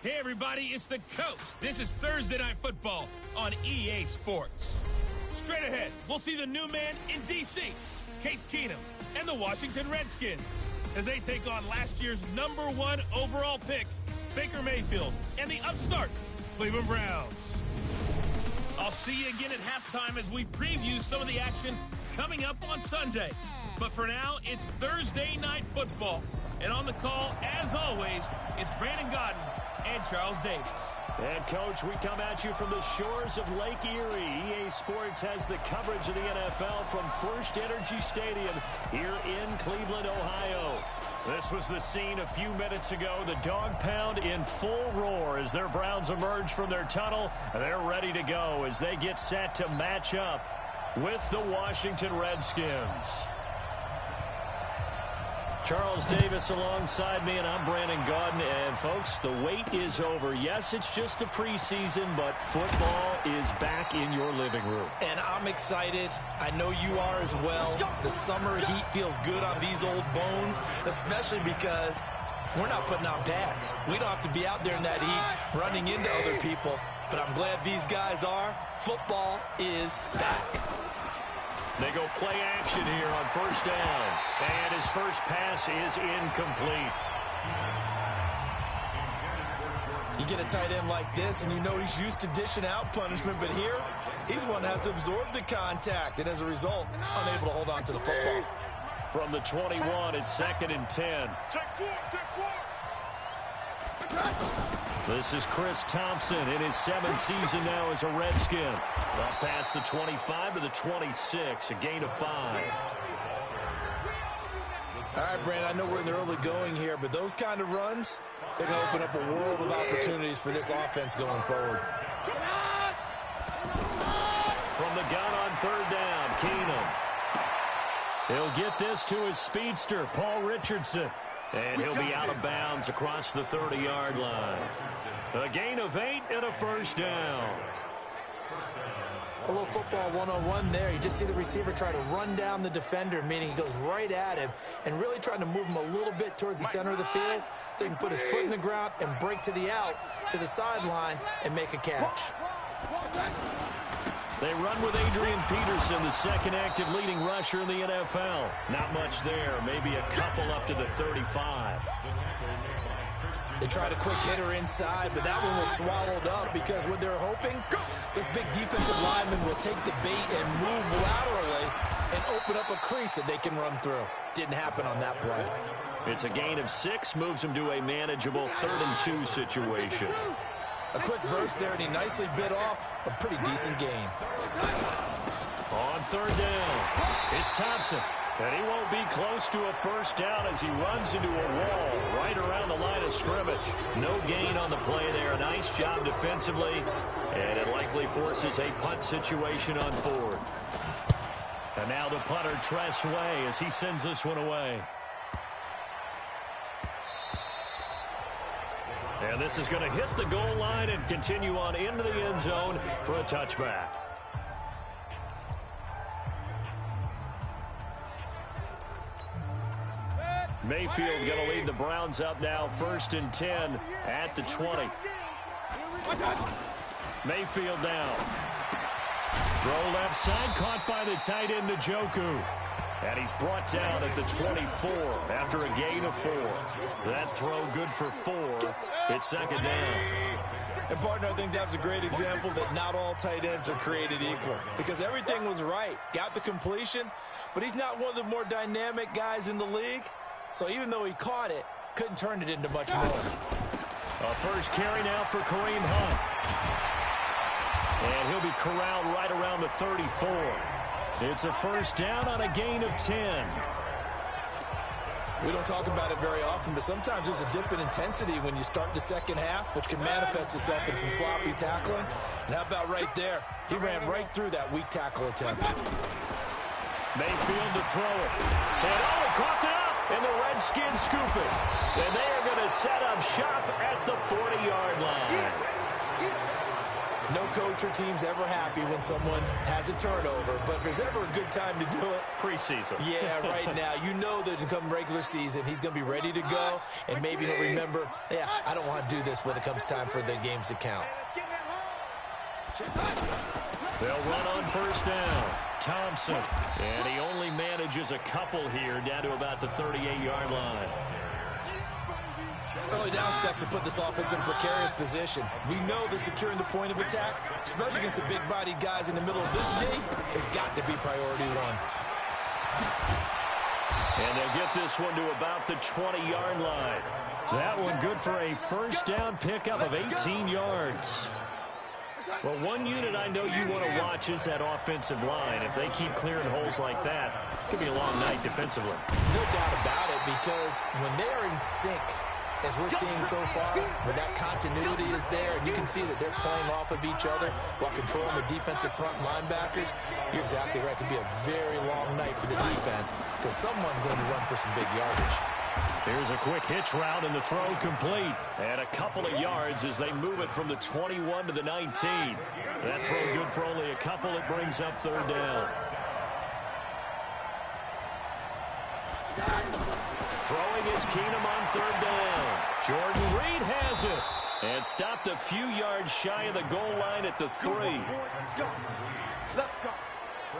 Hey everybody, it's the Coach. This is Thursday Night Football on EA Sports. Straight ahead, we'll see the new man in D.C., Case Keenum, and the Washington Redskins as they take on last year's #1 overall pick, Baker Mayfield, and the upstart Cleveland Browns. I'll see you again at halftime as we preview some of the action coming up on Sunday. But for now, it's Thursday Night Football. And on the call, as always, it's Brandon Godden and Charles Davis. And, Coach, we come at you from the shores of Lake Erie. EA Sports has the coverage of the NFL from First Energy Stadium here in Cleveland, Ohio. This was the scene a few minutes ago. The dog pound in full roar as their Browns emerge from their tunnel. They're ready to go as they get set to match up with the Washington Redskins. Charles Davis alongside me, and I'm Brandon Godden. And, folks, the wait is over. Yes, it's just the preseason, but football is back in your living room. And I'm excited. I know you are as well. The summer heat feels good on these old bones, especially because we're not putting on pads. We don't have to be out there in that heat running into other people. But I'm glad these guys are. Football is back. They go play action here on first down. And his first pass is incomplete. You get a tight end like this, and you know he's used to dishing out punishment. But here, he's one that has to absorb the contact. And as a result, unable to hold on to the football. From the 21, it's 2nd and 10. This is Chris Thompson in his 7th season now as a Redskin. Up past the 25 to the 26, a gain of 5. All right, Brandon, I know we're in the early going here, but those kind of runs, they're going to open up a world of opportunities for this offense going forward. From the gun on 3rd down, Keenum. He'll get this to his speedster, Paul Richardson. And he'll be out of bounds across the 30-yard line. A gain of 8 and a first down. A little football 101 there. You just see the receiver try to run down the defender, meaning he goes right at him and really trying to move him a little bit towards the center of the field so he can put his foot in the ground and break to the out, to the sideline, and make a catch. They run with Adrian Peterson, the second active leading rusher in the NFL. Not much there, maybe a couple up to the 35. They tried a quick hitter inside, but that one was swallowed up because what they're hoping, this big defensive lineman will take the bait and move laterally and open up a crease that they can run through. Didn't happen on that play. It's a gain of 6, moves him to a manageable 3rd and 2 situation. A quick burst there, and he nicely bit off a pretty decent gain. On 3rd down, it's Thompson. And he won't be close to a first down as he runs into a wall right around the line of scrimmage. No gain on the play there. Nice job defensively. And it likely forces a punt situation on 4th. And now the punter, Tress Way, as he sends this one away. And this is going to hit the goal line and continue on into the end zone for a touchback. Mayfield going to lead the Browns up now, 1st and 10 at the 20. Mayfield now. Throw left side, caught by the tight end, Njoku. And he's brought down at the 24 after a gain of 4. That throw good for 4. It's 2nd down. And, partner, I think that's a great example that not all tight ends are created equal. Because everything was right. Got the completion, but he's not one of the more dynamic guys in the league. So even though he caught it, couldn't turn it into much more. A first carry now for Kareem Hunt. And he'll be corralled right around the 34. It's a first down on a gain of 10. We don't talk about it very often, but sometimes there's a dip in intensity when you start the second half, which can manifest itself in some sloppy tackling. And how about right there? He ran right through that weak tackle attempt. Mayfield to throw it. And he caught it up, and the Redskins scoop it. And they are going to set up shop at the 40-yard line. No coach or team's ever happy when someone has a turnover, but if there's ever a good time to do it, preseason. Yeah, right now. You know that come regular season, he's going to be ready to go, and maybe he'll remember, yeah, I don't want to do this when it comes time for the games to count. They'll run on first down. Thompson, and he only manages a couple here down to about the 38-yard line. Early down steps to put this offense in a precarious position. We know that securing the point of attack, especially against the big-bodied guys in the middle of this G, has got to be priority one. And they'll get this one to about the 20-yard line. That one good for a first down pickup of 18 yards. Well, one unit I know you want to watch is that offensive line. If they keep clearing holes like that, it could be a long night defensively. No doubt about it, because when they are in sync, as we're seeing so far, when that continuity is there, and you can see that they're playing off of each other while controlling the defensive front linebackers, you're exactly right. It could be a very long night for the defense because someone's going to run for some big yardage. Here's a quick hitch route, and the throw complete. And a couple of yards as they move it from the 21 to the 19. That throw good for only a couple. It brings up third down. Throwing is Keenum on third down. Jordan Reed has it. And stopped a few yards shy of the goal line at the 3.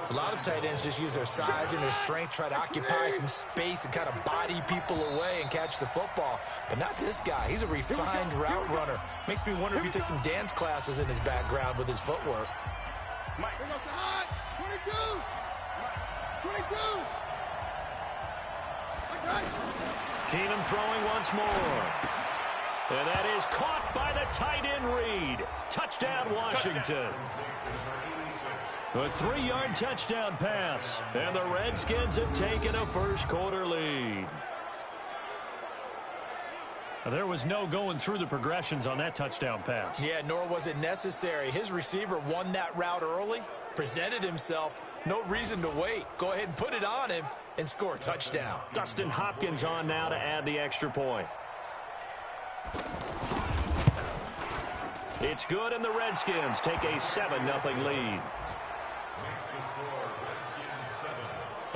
A lot of tight ends just use their size and their strength, try to occupy some space and kind of body people away and catch the football. But not this guy. He's a refined route runner. Makes me wonder if he took some dance classes in his background with his footwork. 22! Keenum throwing once more. And that is caught by the tight end Reed. Touchdown, Washington. A 3-yard touchdown pass. And the Redskins have taken a first-quarter lead. There was no going through the progressions on that touchdown pass. Yeah, nor was it necessary. His receiver won that route early, presented himself. No reason to wait. Go ahead and put it on him and score a touchdown. Dustin Hopkins on now to add the extra point. It's good, and the Redskins take a 7-0 lead.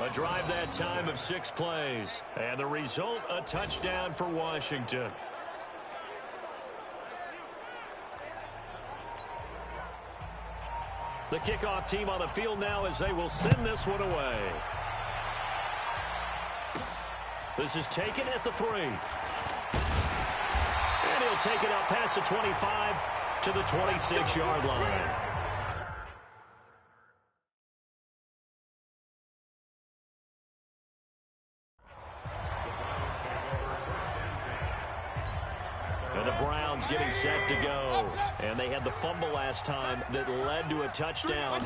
A drive that time of 6 plays. And the result, a touchdown for Washington. The kickoff team on the field now as they will send this one away. This is taken at the 3. And he'll take it out past the 25 to the 26-yard line. And the Browns getting set to go. And they had the fumble last time that led to a touchdown.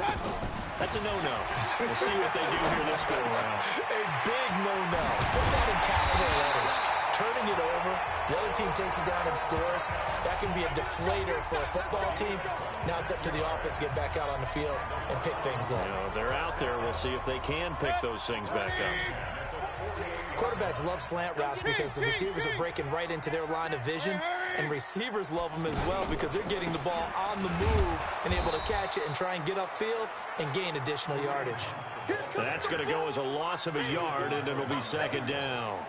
That's a no-no. We'll see what they do here this go-around. A big no-no. Put that in capital letters. Turning it over, the other team takes it down and scores. That can be a deflator for a football team. Now it's up to the offense to get back out on the field and pick things up. You know, they're out there. We'll see if they can pick those things back up. Quarterbacks love slant routes because the receivers are breaking right into their line of vision, and receivers love them as well because they're getting the ball on the move and able to catch it and try and get upfield and gain additional yardage. That's going to go as a loss of a yard, and it'll be second down.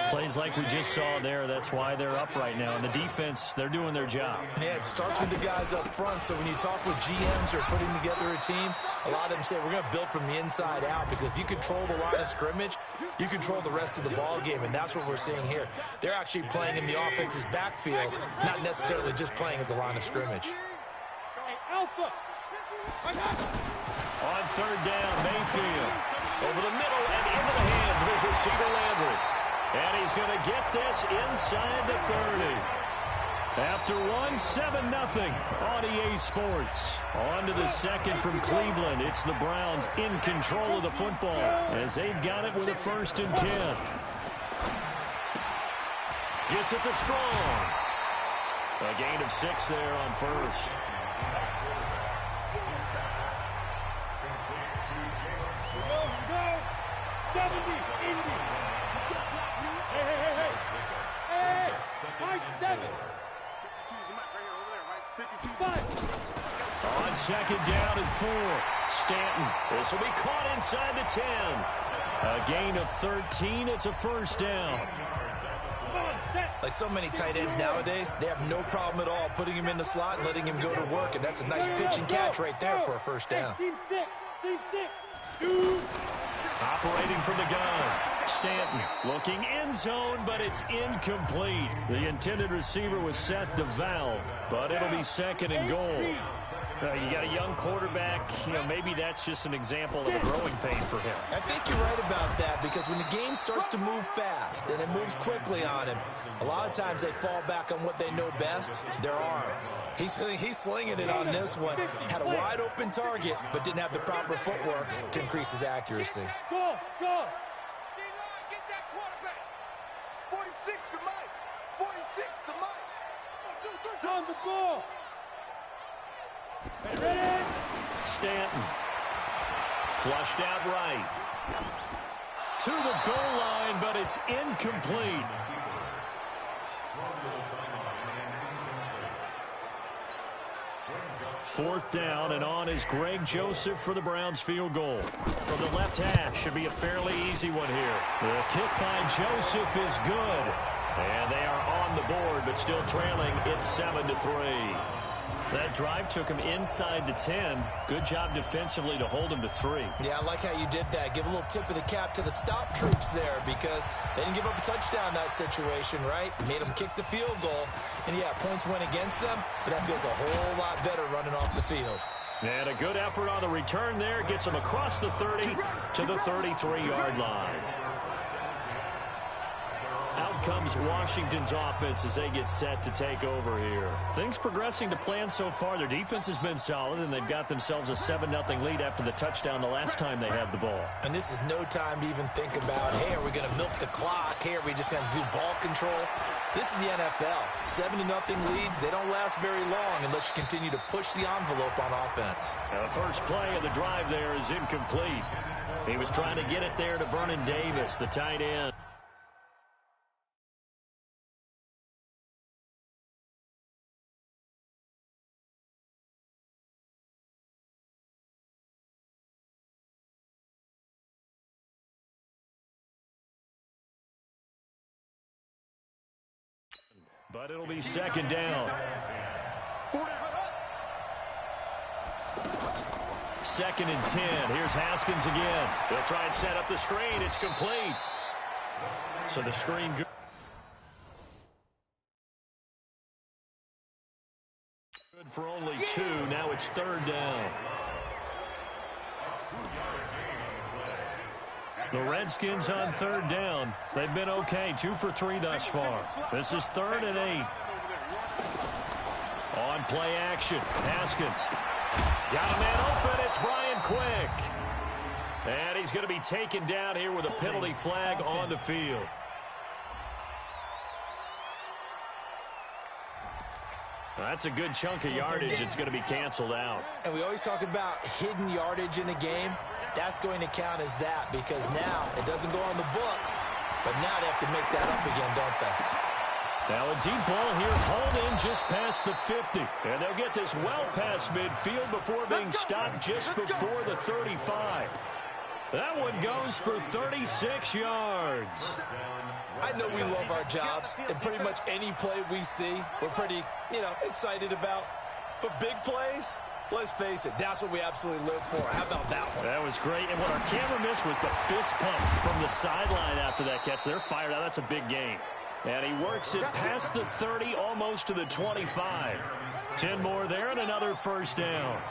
Plays like we just saw there, that's why they're up right now. And the defense, they're doing their job. Yeah, it starts with the guys up front. So when you talk with GMs who are putting together a team, a lot of them say we're going to build from the inside out, because if you control the line of scrimmage, you control the rest of the ball game, and that's what we're seeing here. They're actually playing in the offense's backfield, not necessarily just playing at the line of scrimmage. On third down, Mayfield over the middle and into the hands of his receiver Landry. And he's going to get this inside the 30. After one, 7-0 on EA Sports. On to the second from Cleveland. It's the Browns in control of the football as they've got it with a 1st and 10. Gets it to Strong. A gain of 6 there on first. second down and 4. Stanton. This will be caught inside the 10. A gain of 13. It's a first down. Like so many tight ends nowadays, they have no problem at all putting him in the slot and letting him go to work. And that's a nice pitch and catch right there for a first down. Operating from the gun. Stanton looking end zone, but it's incomplete. The intended receiver was set to Valve, but it'll be second and goal. You got a young quarterback. Maybe that's just an example of a growing pain for him. I think you're right about that, because when the game starts to move fast and it moves quickly on him, a lot of times they fall back on what they know best, their arm. He's slinging it on this one. Had a wide open target, but didn't have the proper footwork to increase his accuracy. Go! Get that quarterback! 46 to Mike! 46 to Mike! On the ball! Ready? Stanton. Flushed out right. To the goal line, but it's incomplete. Fourth down, and on is Greg Joseph for the Browns field goal. From the left hash, should be a fairly easy one here. The kick by Joseph is good. And they are on the board, but still trailing. It's 7-3. That drive took him inside the 10. Good job defensively to hold him to 3. Yeah, I like how you did that. Give a little tip of the cap to the stop troops there, because they didn't give up a touchdown in that situation, right? Made them kick the field goal. And, yeah, points went against them, but that feels a whole lot better running off the field. And a good effort on the return there. Gets him across the 30 to the 33-yard line. Out comes Washington's offense as they get set to take over here. Things progressing to plan so far. Their defense has been solid, and they've got themselves a 7-0 lead after the touchdown the last time they had the ball. And this is no time to even think about, hey, are we going to milk the clock? Hey, are we just going to do ball control? This is the NFL. 7-0 leads, they don't last very long unless you continue to push the envelope on offense. Now, the first play of the drive there is incomplete. He was trying to get it there to Vernon Davis, the tight end. But it'll be second down. Second and 10. Here's Haskins again. They'll try and set up the screen. It's complete. So the screen good for only 2. Now it's third down. The Redskins on third down. They've been okay. 2 for 3 thus far. This is 3rd and 8. On play action. Haskins. Got a man open. It's Brian Quick. And he's going to be taken down here with a penalty flag on the field. That's a good chunk of yardage. It's going to be canceled out. And we always talk about hidden yardage in a game. That's going to count as that, because now it doesn't go on the books, but now they have to make that up again, don't they? Now a deep ball here, hauled in just past the 50. And they'll get this well past midfield before being stopped just before the 35. That one goes for 36 yards. I know we love our jobs, and pretty much any play we see, we're pretty, excited about. But big plays, let's face it, that's what we absolutely live for. How about that one? That was great. And what our camera missed was the fist pump from the sideline after that catch. They're fired out. That's a big game. And he works it past the 30, almost to the 25. 10 more there and another first down.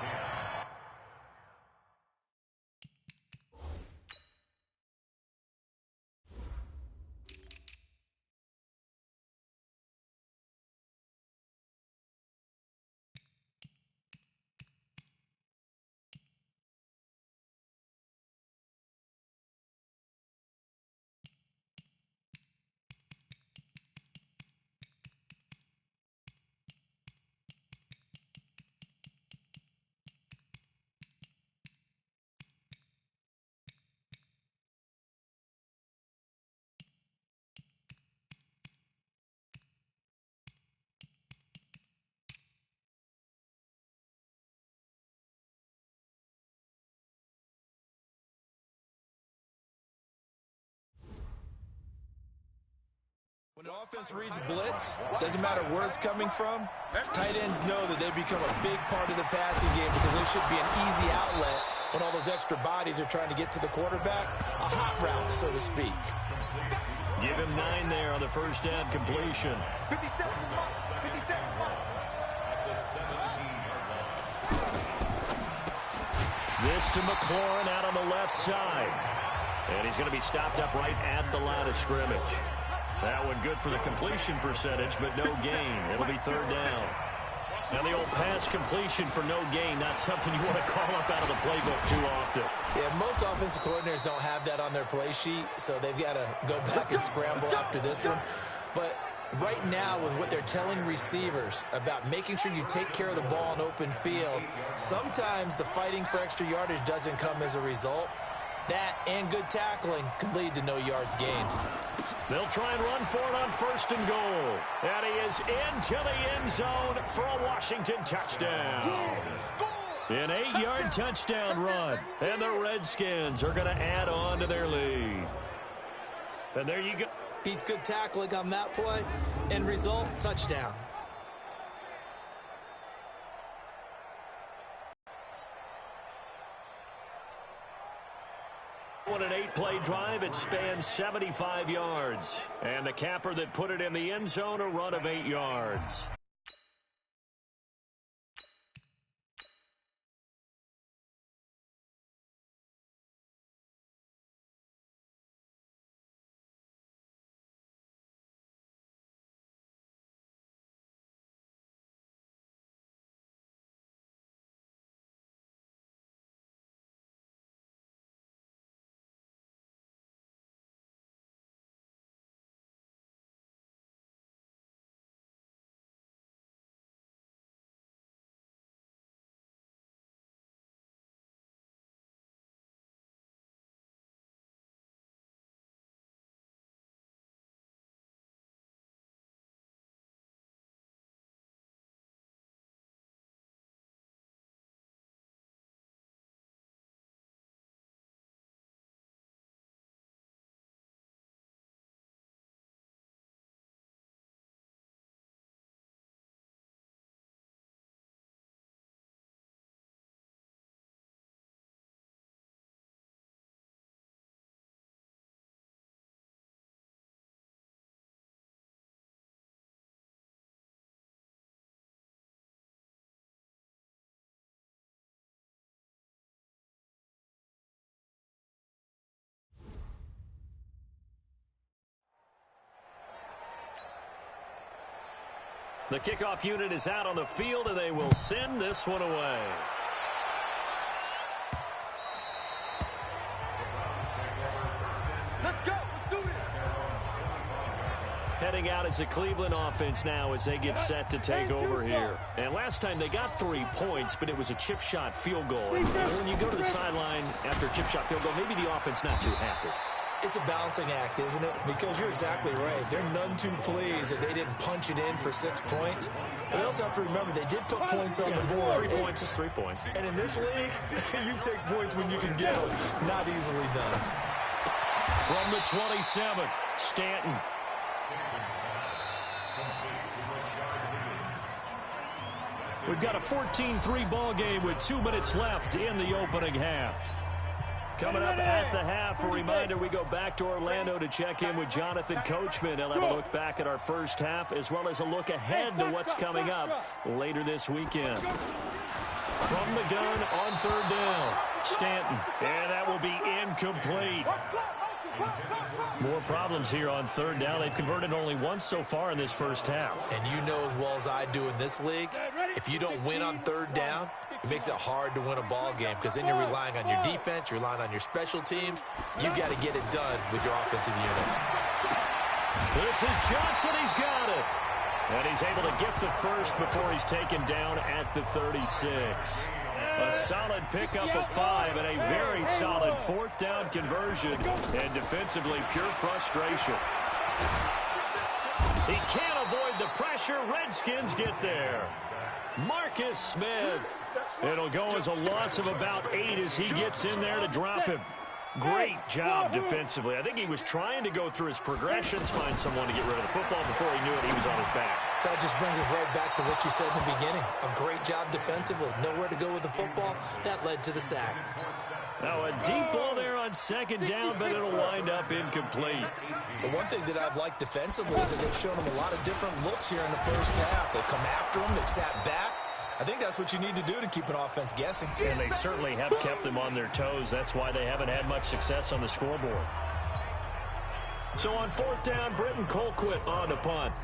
When the offense reads blitz, doesn't matter where it's coming from, tight ends know that they become a big part of the passing game because they should be an easy outlet when all those extra bodies are trying to get to the quarterback. A hot route, so to speak. Give him 9 there on the first down completion. 57 marks. 57 marks. This to McLaurin out on the left side. And he's going to be stopped up right at the line of scrimmage. That one good for the completion percentage, but no gain. It'll be third down. Now the old pass completion for no gain, not something you want to call up out of the playbook too often. Yeah, most offensive coordinators don't have that on their play sheet, so they've got to go back and scramble after this one. But right now, with what they're telling receivers about making sure you take care of the ball in open field, sometimes the fighting for extra yardage doesn't come as a result. That and good tackling can lead to no yards gained. They'll try and run for it on first and goal. And he is into the end zone for a Washington touchdown. An 8-yard touchdown run. And the Redskins are going to add on to their lead. And there you go. Beats good tackling on that play. End result, touchdown. What an 8-play drive. It spans 75 yards. And the capper that put it in the end zone, a run of 8 yards. The kickoff unit is out on the field, and they will send this one away. Let's go. Let's do this. Heading out is the Cleveland offense now as they get set to take over here. And last time they got 3 points, but it was a chip shot field goal. And when you go to the sideline after a chip shot field goal, maybe the offense not too happy. It's a balancing act, isn't it? Because you're exactly right. They're none too pleased that they didn't punch it in for 6 points. But they also have to remember they did put points on the board. 3 points is 3 points. And in this league, you take points when you can get them. Not easily done. From the 27, Stanton. We've got a 14-3 ball game with 2 minutes left in the opening half. Coming up at the half, a reminder, we go back to Orlando to check in with Jonathan Coachman. He'll have a look back at our first half as well as a look ahead to what's coming up later this weekend. From the gun on third down, Stanton. And that will be incomplete. More problems here on third down. They've converted only once so far in this first half. And you know as well as I do in this league, if you don't win on third down, it makes it hard to win a ball game because then you're relying on your defense, you're relying on your special teams. You've got to get it done with your offensive unit. This is Johnson. He's got it. And he's able to get the first before he's taken down at the 36. A solid pickup of 5 and a very solid 4th down conversion. And defensively, pure frustration. He can't avoid the pressure. Redskins get there. Marcus Smith. It'll go as a loss of about 8 as he gets in there to drop him. Great job defensively. I think he was trying to go through his progressions, find someone to get rid of the football. Before he knew it, he was on his back. So that just brings us right back to what you said in the beginning. A great job defensively. Nowhere to go with the football. That led to the sack. Now a deep ball there on second down, but it'll wind up incomplete. The one thing that I've liked defensively is that they've shown them a lot of different looks here in the first half. They come after them. They've sat back. I think that's what you need to do to keep an offense guessing. And they certainly have kept them on their toes. That's why they haven't had much success on the scoreboard. So on fourth down, Britton Colquitt on to punt.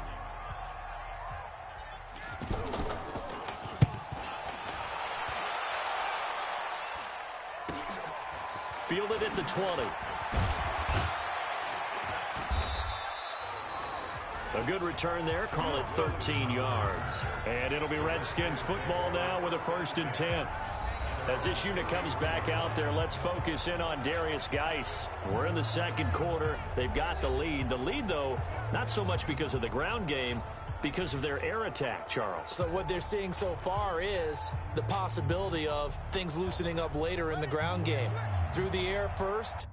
Fielded at the 20. A good return there. Call it 13 yards. And it'll be Redskins football now with a 1st and 10. As this unit comes back out there, let's focus in on Darius Geis. We're in the second quarter. They've got the lead. The lead, though, not so much because of the ground game, because of their air attack, Charles. So what they're seeing so far is the possibility of things loosening up later in the ground game. Through the air first.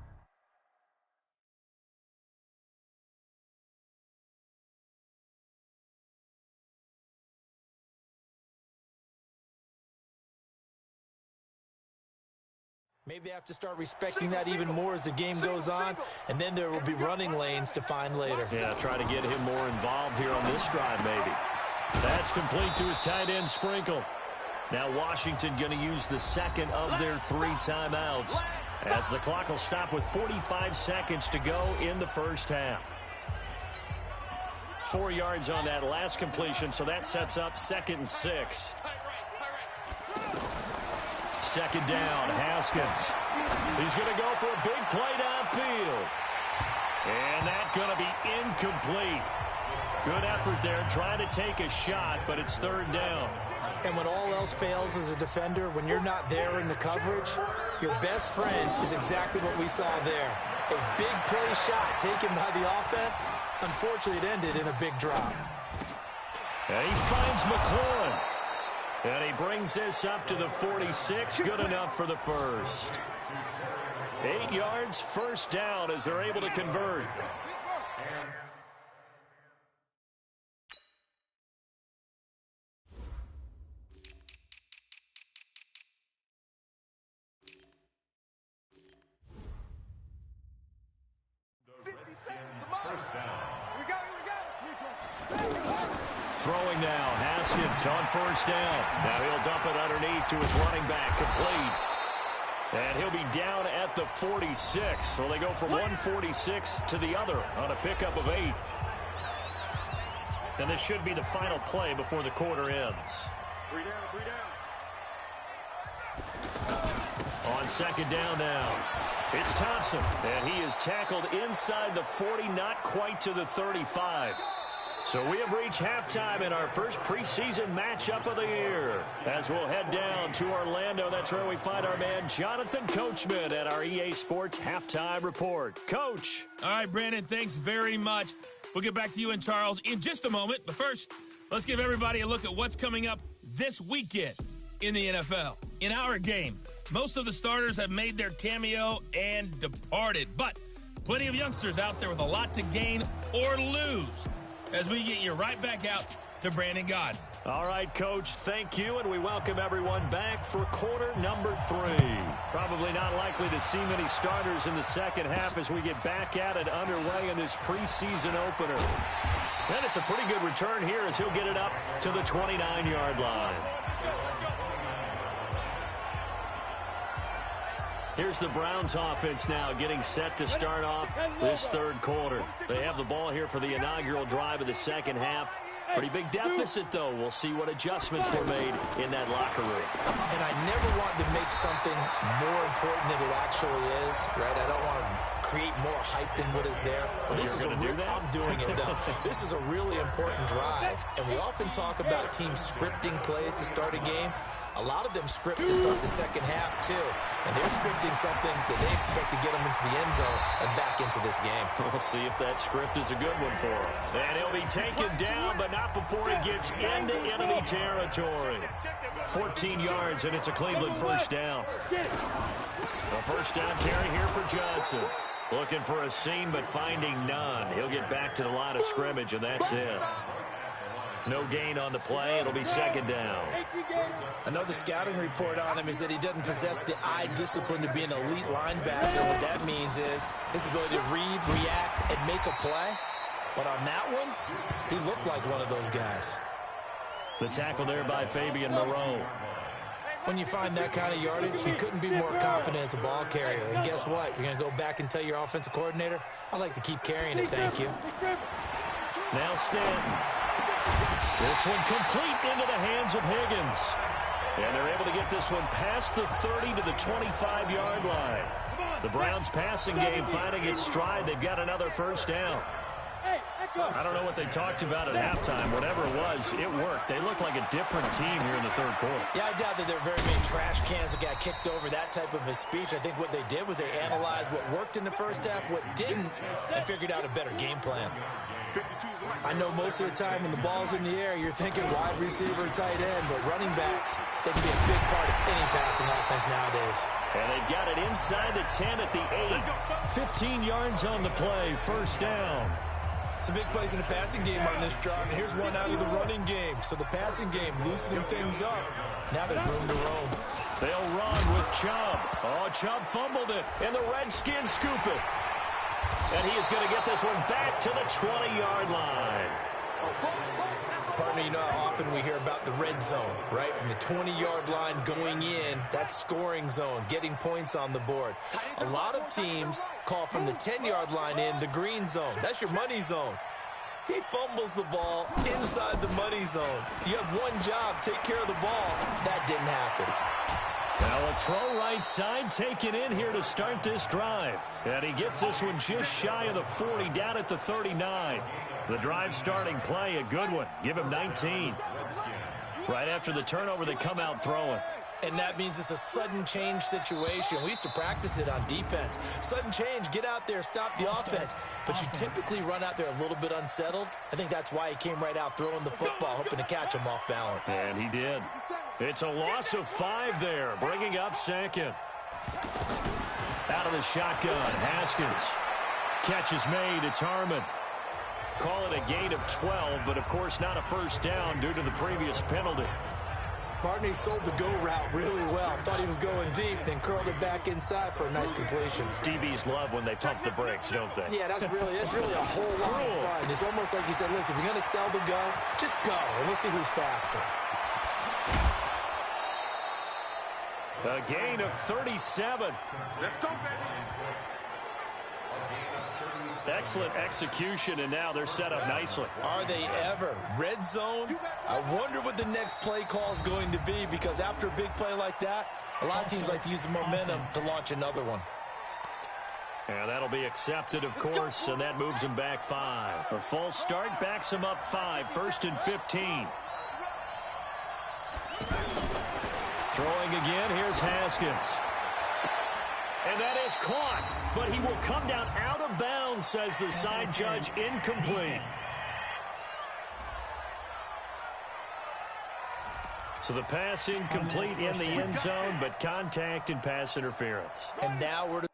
Maybe they have to start respecting that even more as the game goes on, and then there will be running lanes to find later. Yeah, try to get him more involved here on this drive maybe. That's complete to his tight end Sprinkle. Now Washington going to use the second of their 3 timeouts as the clock will stop with 45 seconds to go in the first half. 4 yards on that last completion, so that sets up 2nd and 6. Second down, Haskins. He's going to go for a big play downfield. And that's going to be incomplete. Good effort there, trying to take a shot, but it's 3rd down. And when all else fails as a defender, when you're not there in the coverage, your best friend is exactly what we saw there. A big play shot taken by the offense. Unfortunately, it ended in a big drop. And he finds McLaurin. And he brings this up to the 46. Good enough for the first. 8 yards, 1st down as they're able to convert. Throwing now, Haskins on 1st down. Now he'll dump it underneath to his running back, complete. And he'll be down at the 46. So they go from 146 to the other on a pickup of 8. And this should be the final play before the quarter ends. 3 down. On 2nd down now, it's Thompson. And he is tackled inside the 40, not quite to the 35. So we have reached halftime in our first preseason matchup of the year. As we'll head down to Orlando, that's where we find our man Jonathan Coachman at our EA Sports Halftime Report. Coach. All right, Brandon, thanks very much. We'll get back to you and Charles in just a moment. But first, let's give everybody a look at what's coming up this weekend in the NFL. In our game, most of the starters have made their cameo and departed. But plenty of youngsters out there with a lot to gain or lose, as we get you right back out to Brandon Gaudin. All right, Coach, thank you, and we welcome everyone back for quarter number 3. Probably not likely to see many starters in the second half as we get back at it underway in this preseason opener. And it's a pretty good return here as he'll get it up to the 29-yard line. Here's the Browns offense now getting set to start off this 3rd quarter. They have the ball here for the inaugural drive of the second half. Pretty big deficit, though. We'll see what adjustments were made in that locker room. And I never want to make something more important than it actually is, right? I don't want to create more hype than what is there. Well, this is I'm doing it, though. This is a really important drive, and we often talk about teams scripting plays to start a game. A lot of them script to start the second half, too. And they're scripting something that they expect to get them into the end zone and back into this game. We'll see if that script is a good one for him. And he'll be taken down, but not before he gets into enemy territory. 14 yards, and it's a Cleveland first down. A first down carry here for Johnson. Looking for a seam, but finding none. He'll get back to the line of scrimmage, and that's it. No gain on the play. It'll be second down. Another scouting report on him is that he doesn't possess the eye discipline to be an elite linebacker. What that means is his ability to read, react, and make a play. But on that one, he looked like one of those guys. The tackle there by Fabian Moreau. When you find that kind of yardage, you couldn't be more confident as a ball carrier. And guess what? You're going to go back and tell your offensive coordinator, I'd like to keep carrying it, thank you. Now Stanton. This one complete into the hands of Higgins. And they're able to get this one past the 30 to the 25-yard line. The Browns passing game finding its stride. They've got another first down. I don't know what they talked about at halftime. Whatever it was, it worked. They look like a different team here in the third quarter. Yeah, I doubt that there are very many trash cans that got kicked over, that type of a speech. I think what they did was they analyzed what worked in the first half, what didn't, and figured out a better game plan. I know most of the time when the ball's in the air, you're thinking wide receiver, tight end, but running backs, they can be a big part of any passing offense nowadays. And they've got it inside the 10 at the 8. 15 yards on the play, first down. Some big plays in the passing game on this drive, and here's one out of the running game. So the passing game loosening things up. Now there's room to roam. They'll run with Chubb. Oh, Chubb fumbled it, and the Redskins scoop it. And he is going to get this one back to the 20-yard line. Partner, you know how often we hear about the red zone, right? From the 20-yard line going in, that's scoring zone, getting points on the board. A lot of teams call from the 10-yard line in the green zone. That's your money zone. He fumbles the ball inside the money zone. You have one job, take care of the ball. That didn't happen. Now a throw right side taken in here to start this drive. And he gets this one just shy of the 40, down at the 39. The drive starting play, a good one. Give him 19. Right after the turnover, they come out throwing. And that means it's a sudden change situation. We used to practice it on defense. Sudden change, get out there, stop the offense. But you typically run out there a little bit unsettled. I think that's why he came right out throwing the football, hoping to catch him off balance. And he did. It's a loss of 5 there, bringing up second. Out of the shotgun, Haskins. Catch is made, it's Harmon. Call it a gain of 12, but of course not a first down due to the previous penalty. Partner sold the go route really well. Thought he was going deep, then curled it back inside for a nice completion. DBs love when they pump the brakes, don't they? Yeah, that's really a whole lot of fun. It's almost like you said, listen, if you're going to sell the go, just go, and we'll see who's faster. A gain of 37. Let's go, baby. Excellent execution, and now they're set up nicely. Are they ever? Red zone? I wonder what the next play call is going to be, because after a big play like that, a lot of teams like to use the momentum to launch another one. And that'll be accepted, of course, and that moves him back 5. A false start backs him up 5, first and 15. Throwing again, here's Haskins. And that is caught, but he will come down out of bounds, says the side judge, incomplete. So the pass incomplete in the end zone, but contact and pass interference. And now we're to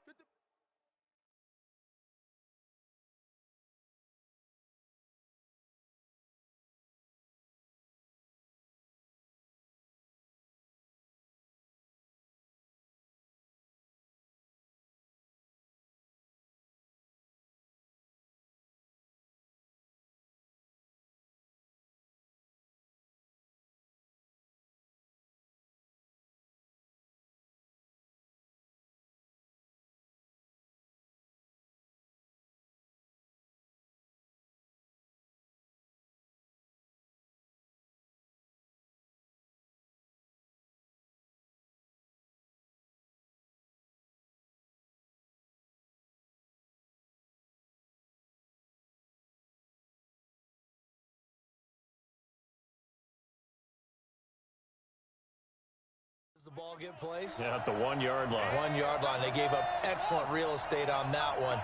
the ball get placed? Yeah, at the 1 yard line. 1 yard line. They gave up excellent real estate on that one.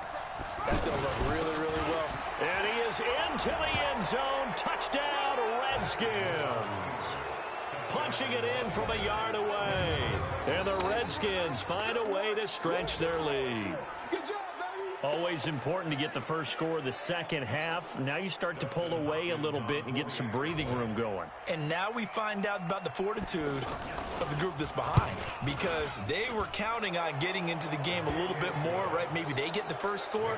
That's going to look really, really well. And he is into the end zone. Touchdown, Redskins. Punching it in from a yard away. And the Redskins find a way to stretch their lead. Good job, baby. Always important to get the first score of the second half. Now you start to pull away a little bit and get some breathing room going. And now we find out about the fortitude of the group that's behind, because they were counting on getting into the game a little bit more, right? Maybe they get the first score.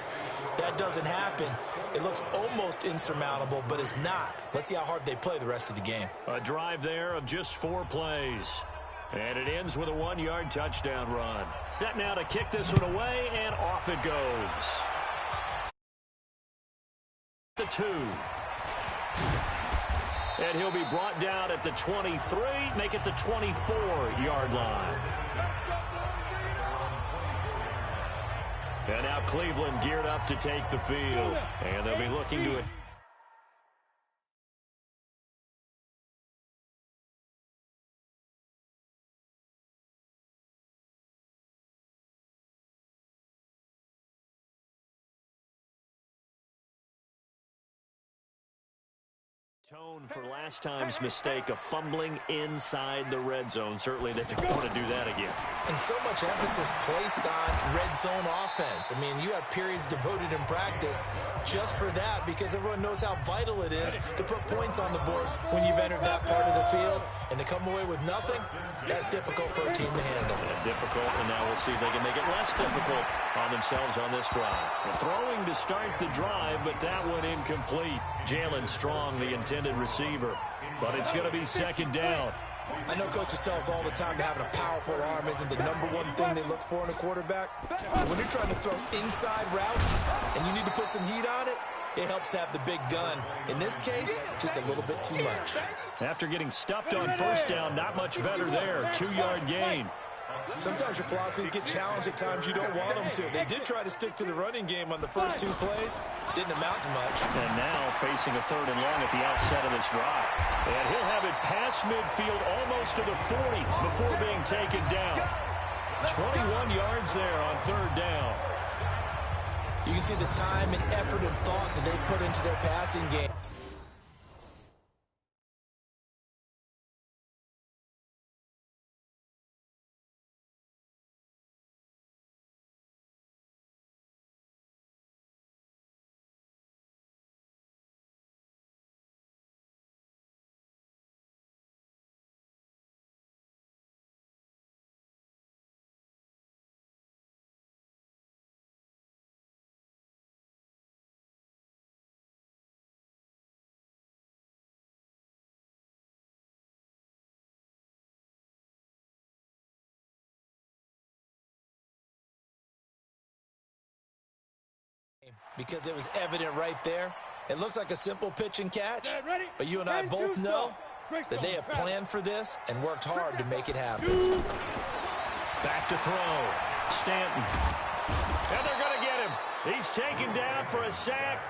That doesn't happen. It looks almost insurmountable, but it's not. Let's see how hard they play the rest of the game. A drive there of just 4 plays. And it ends with a 1 yard touchdown run. Set now to kick this one away, and off it goes. The 2. And he'll be brought down at the 23, make it the 24-yard line. And now Cleveland geared up to take the field. And they'll be looking to it. Tone for last time's mistake of fumbling inside the red zone. Certainly they don't want to do that again. And so much emphasis placed on red zone offense. I mean, you have periods devoted in practice just for that, because everyone knows how vital it is to put points on the board when you've entered that part of the field. And to come away with nothing, that's difficult for a team to handle. Difficult, and now we'll see if they can make it less difficult on themselves on this drive. Throwing to start the drive, but that one incomplete. Jalen Strong, the intended receiver, but it's going to be second down. I know coaches tell us all the time that having a powerful arm isn't the #1 thing they look for in a quarterback. But when you're trying to throw inside routes and you need to put some heat on it, it helps have the big gun. In this case, just a little bit too much. After getting stuffed on first down, not much better there. 2-yard gain. Sometimes your philosophies get challenged at times you don't want them to. They did try to stick to the running game on the first 2 plays. Didn't amount to much. And now facing a 3rd and long at the outset of this drive. And he'll have it past midfield almost to the 40 before being taken down. 21 yards there on 3rd down. You can see the time and effort and thought that they put into their passing game. Because it was evident right there. It looks like a simple pitch and catch, but you and I both know that they have planned for this and worked hard to make it happen. Back to throw. Stanton. And they're going to get him. He's taken down for a sack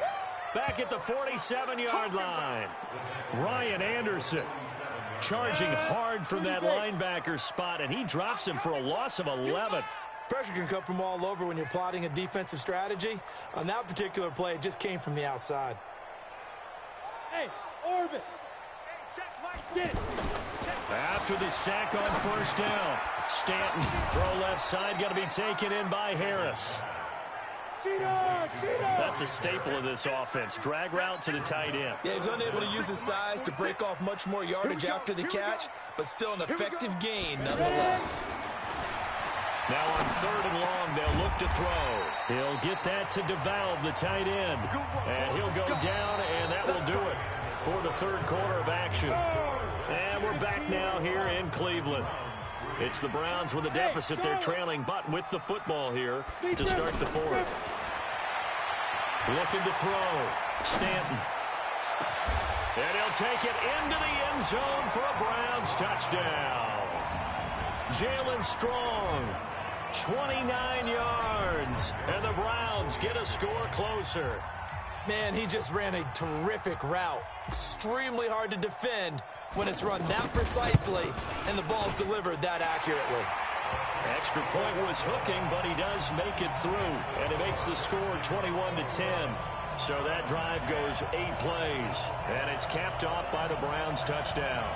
back at the 47-yard line. Ryan Anderson charging hard from that linebacker spot, and he drops him for a loss of 11. Pressure can come from all over when you're plotting a defensive strategy. On that particular play, it just came from the outside. Hey, Orbit. Get it. After the sack on first down, Stanton, throw left side, going to be taken in by Harris. That's a staple of this offense. Drag route to the tight end. Yeah, he was unable to use his size to break off much more yardage after the catch, but still an effective gain nonetheless. Now on 3rd and long, they'll look to throw. He'll get that to DeValve, the tight end. And he'll go down, and that will do it for the 3rd quarter of action. And we're back now here in Cleveland. It's the Browns with a deficit. They're trailing, but with the football here to start the 4th. Looking to throw. Stanton. And he'll take it into the end zone for a Browns touchdown. Jalen Strong. 29 yards, and the Browns get a score closer. Man, he just ran a terrific route. Extremely hard to defend when it's run that precisely and the ball's delivered that accurately. Extra point was hooking, but he does make it through, and it makes the score 21-10. So that drive goes 8 plays, and it's capped off by the Browns' touchdown.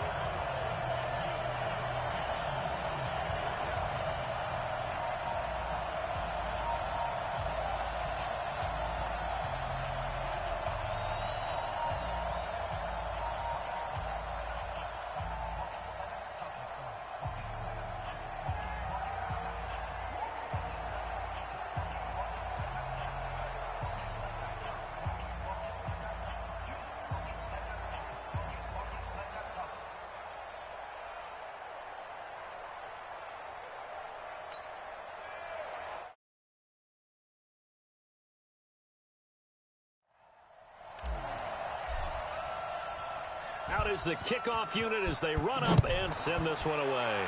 Out is the kickoff unit as they run up and send this one away.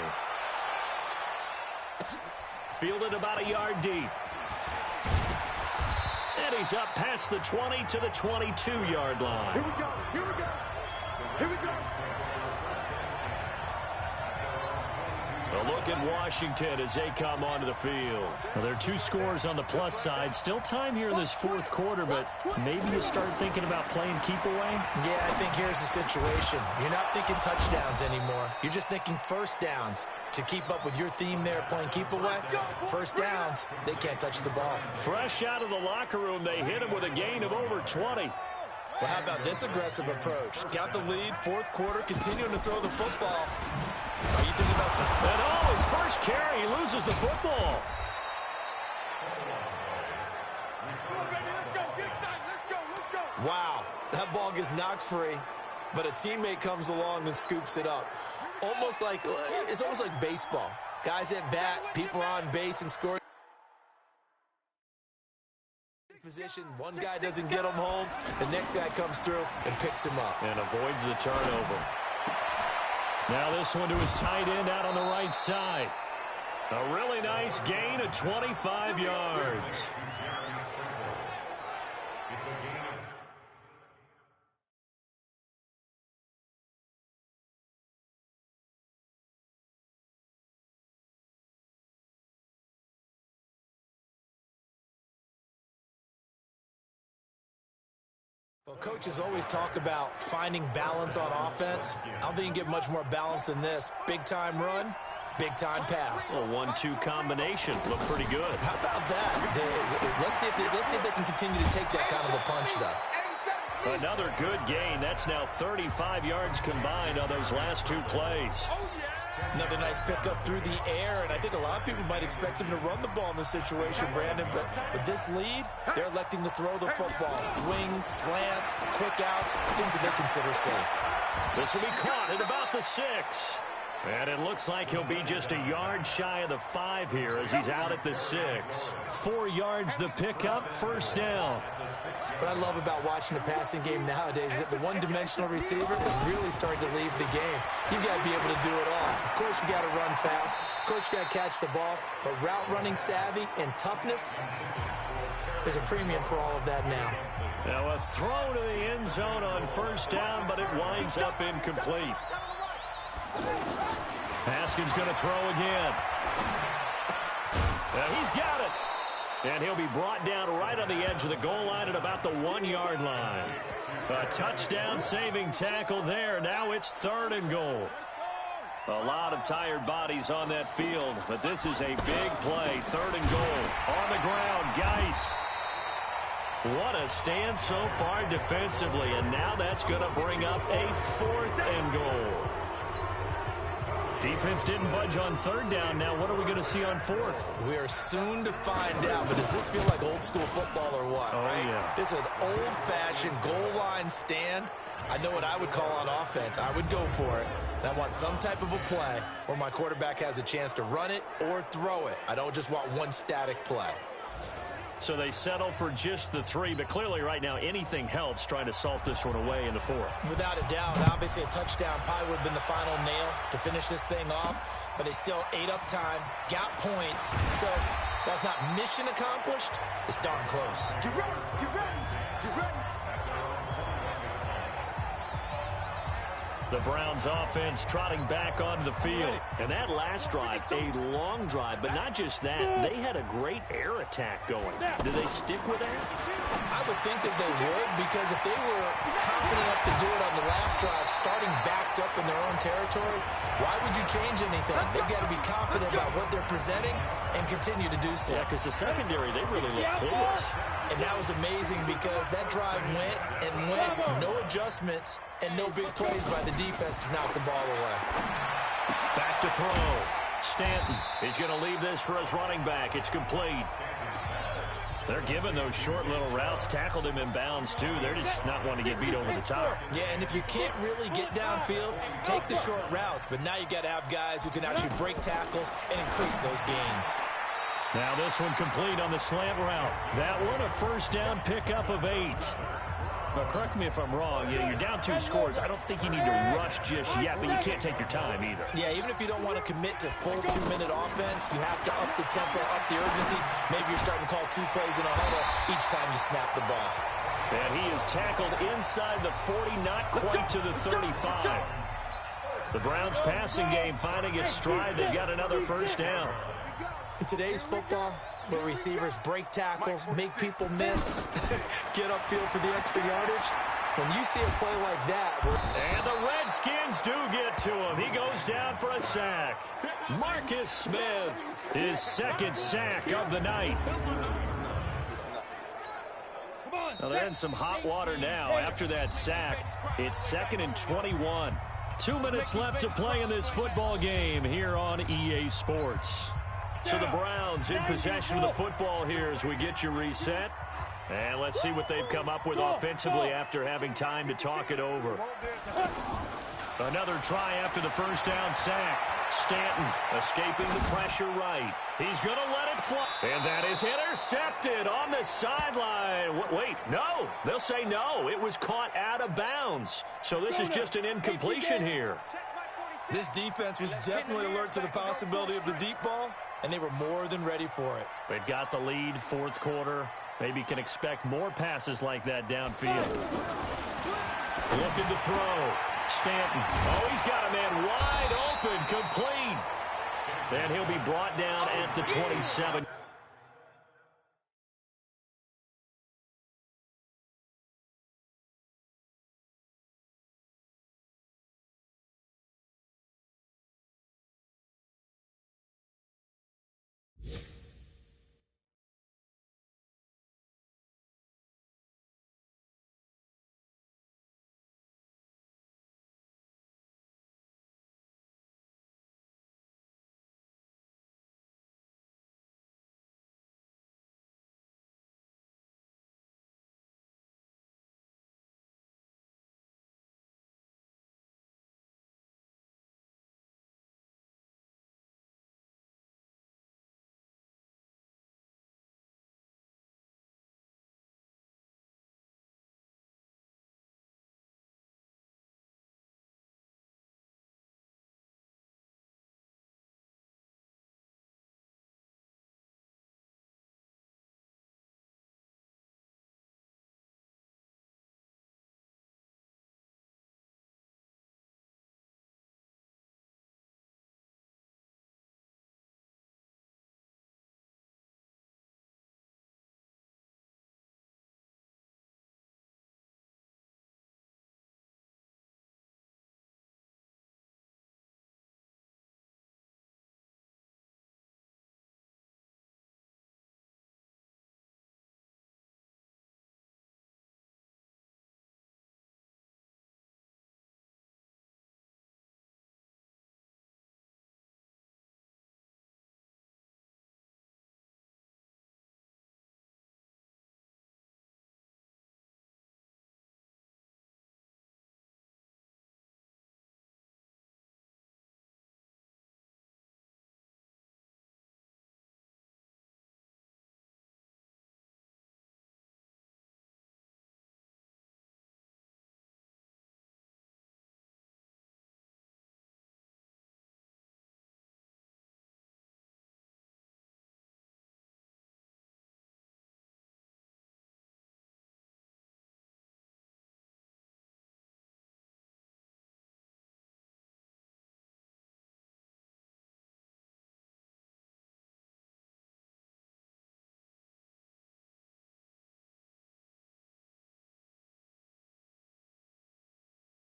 Fielded about a yard deep. And he's up past the 20 to the 22-yard line. Here we go. Here we go. Here we go. A look at Washington as they come onto the field. Well, there are 2 scores on the plus side. Still time here in this 4th quarter, but maybe you start thinking about playing keep away? Yeah, I think here's the situation. You're not thinking touchdowns anymore. You're just thinking first downs. To keep up with your theme there, playing keep away, first downs, they can't touch the ball. Fresh out of the locker room, they hit him with a gain of over 20. Well, how about this aggressive approach? Got the lead, 4th quarter, continuing to throw the football. Are you thinking about something? And his first carry, he loses the football. Wow, that ball gets knocked free, but a teammate comes along and scoops it up. It's almost like baseball. Guys at bat, people are on base and score. Position, one guy doesn't get him home, the next guy comes through and picks him up. And avoids the turnover. Now this one to his tight end out on the right side. A really nice gain of 25 yards. Well, coaches always talk about finding balance on offense. I don't think you can get much more balance than this. Big-time run, big-time pass. A 1-2 combination. Look pretty good. How about that? Let's see if they can continue to take that kind of a punch, though. Another good gain. That's now 35 yards combined on those last 2 plays. Another nice pickup through the air, and I think a lot of people might expect him to run the ball in this situation, Brandon, but with this lead, they're electing to throw the football. Swings, slants, quick outs, things that they consider safe. This will be caught at about the 6. And it looks like he'll be just a yard shy of the 5 here as he's out at the 6. 4 yards the pickup, first down. What I love about watching the passing game nowadays is that the one-dimensional receiver is really starting to leave the game. You've got to be able to do it all. Of course, you got to run fast. Of course, you got to catch the ball. But route running savvy and toughness, there's a premium for all of that now. Now a throw to the end zone on first down, but it winds up incomplete. Haskins going to throw again. He's got it. And he'll be brought down right on the edge of the goal line at about the 1-yard line. A touchdown-saving tackle there. Now it's 3rd and goal. A lot of tired bodies on that field, but this is a big play. 3rd and goal. On the ground, Geis. What a stand so far defensively, and now that's going to bring up a 4th and goal. Defense didn't budge on 3rd down. Now what are we going to see on 4th? We are soon to find out, but does this feel like old school football or what? Oh, right? yeah. This is an old-fashioned goal line stand. I know what I would call on offense. I would go for it. And I want some type of a play where my quarterback has a chance to run it or throw it. I don't just want one static play. So they settle for just the 3, but clearly right now anything helps trying to salt this one away in the 4th. Without a doubt, obviously a touchdown probably would have been the final nail to finish this thing off, but they still ate up time, got points. So while it's not mission accomplished, it's darn close. Get ready, get ready, get ready. The Browns offense trotting back onto the field. And that last drive, a long drive, but not just that. They had a great air attack going. Do they stick with that? I would think that they would, because if they were confident enough to do it on the last drive, starting backed up in their own territory, why would you change anything? They've got to be confident about what they're presenting and continue to do so. Yeah, because the secondary, they really look clueless. And that was amazing because that drive went and went, no adjustments and no big plays by the defense to knock the ball away. Back to throw. Stanton is going to leave this for his running back. It's complete. They're giving those short little routes. Tackled him in bounds, too. They're just not wanting to get beat over the top. Yeah, and if you can't really get downfield, take the short routes. But now you got to have guys who can actually break tackles and increase those gains. Now this one complete on the slant route. That one a first down pickup of 8. Now, correct me if I'm wrong. You're down 2 scores. I don't think you need to rush just yet, but you can't take your time either. Yeah, even if you don't want to commit to full 2-minute offense, you have to up the tempo, up the urgency. Maybe you're starting to call 2 plays in a huddle each time you snap the ball. And he is tackled inside the 40, not quite to the 35. The Browns passing game finding its stride. They've got another first down. In today's football, where receivers break tackles, make people miss, get upfield for the extra yardage, when you see a play like that. And the Redskins do get to him. He goes down for a sack. Marcus Smith, his second sack of the night. Now they're in some hot water now after that sack. It's 2nd and 21. 2 minutes left to play in this football game here on EA Sports. So the Browns in possession of the football here as we get you reset. And let's see what they've come up with offensively after having time to talk it over. Another try after the first down sack. Stanton escaping the pressure right. He's going to let it fly. And that is intercepted on the sideline. Wait, no. They'll say no. It was caught out of bounds. So this is just an incompletion here. This defense was definitely alert to the possibility of the deep ball, and they were more than ready for it. They've got the lead, 4th quarter. Maybe can expect more passes like that downfield. Looking to throw. Stanton. Oh, he's got a man wide open, complete. And he'll be brought down at the 27.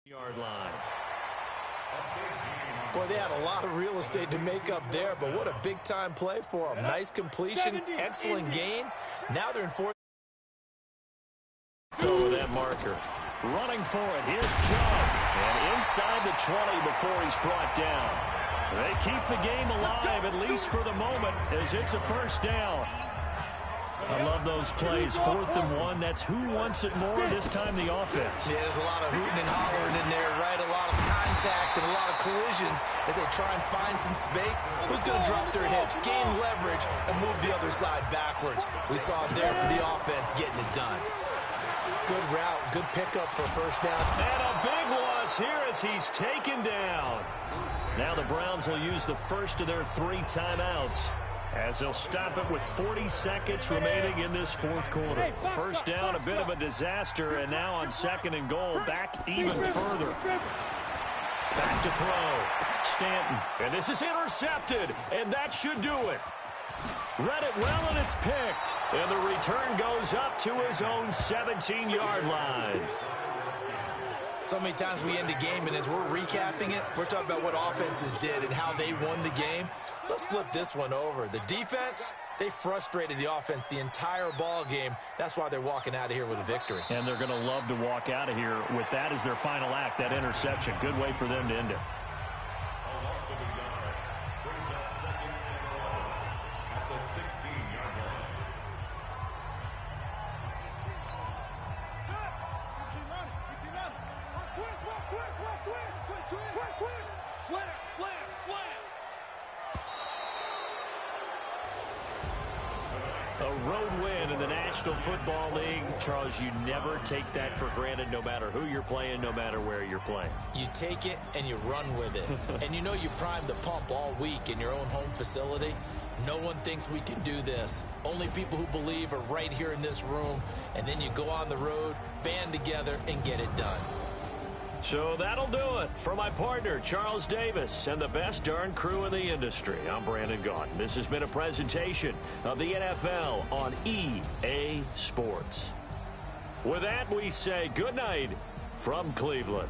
Yard line. Boy, they had a lot of real estate to make up there, but what a big-time play for them. Nice completion, excellent gain. Now they're in fourth. Over that marker. Running for it. Here's Joe. And inside the 20 before he's brought down. They keep the game alive, at least for the moment, as it's a first down. I love those plays. 4th and 1. That's who wants it more, this time the offense. Yeah, there's a lot of hooting and hollering in there, right? A lot of contact and a lot of collisions as they try and find some space. Who's going to drop their hips, gain leverage, and move the other side backwards? We saw it there for the offense getting it done. Good route, good pickup for first down. And a big loss here as he's taken down. Now the Browns will use the first of their 3 timeouts, as they'll stop it with 40 seconds remaining in this 4th quarter. First down, a bit of a disaster, and now on 2nd and goal, back even further. Back to throw. Stanton. And this is intercepted, and that should do it. Read it well, and it's picked. And the return goes up to his own 17-yard line. So many times we end a game, and as we're recapping it, we're talking about what offenses did and how they won the game. Let's flip this one over. The defense, they frustrated the offense the entire ball game. That's why they're walking out of here with a victory. And they're going to love to walk out of here with that as their final act, that interception. Good way for them to end it. A road win in the National Football League. Charles, you never take that for granted, no matter who you're playing, no matter where you're playing. You take it and you run with it. And you know you primed the pump all week in your own home facility. No one thinks we can do this. Only people who believe are right here in this room. And then you go on the road, band together, and get it done. So that'll do it. For my partner, Charles Davis, and the best darn crew in the industry, I'm Brandon Gaudin. This has been a presentation of the NFL on EA Sports. With that, we say good night from Cleveland.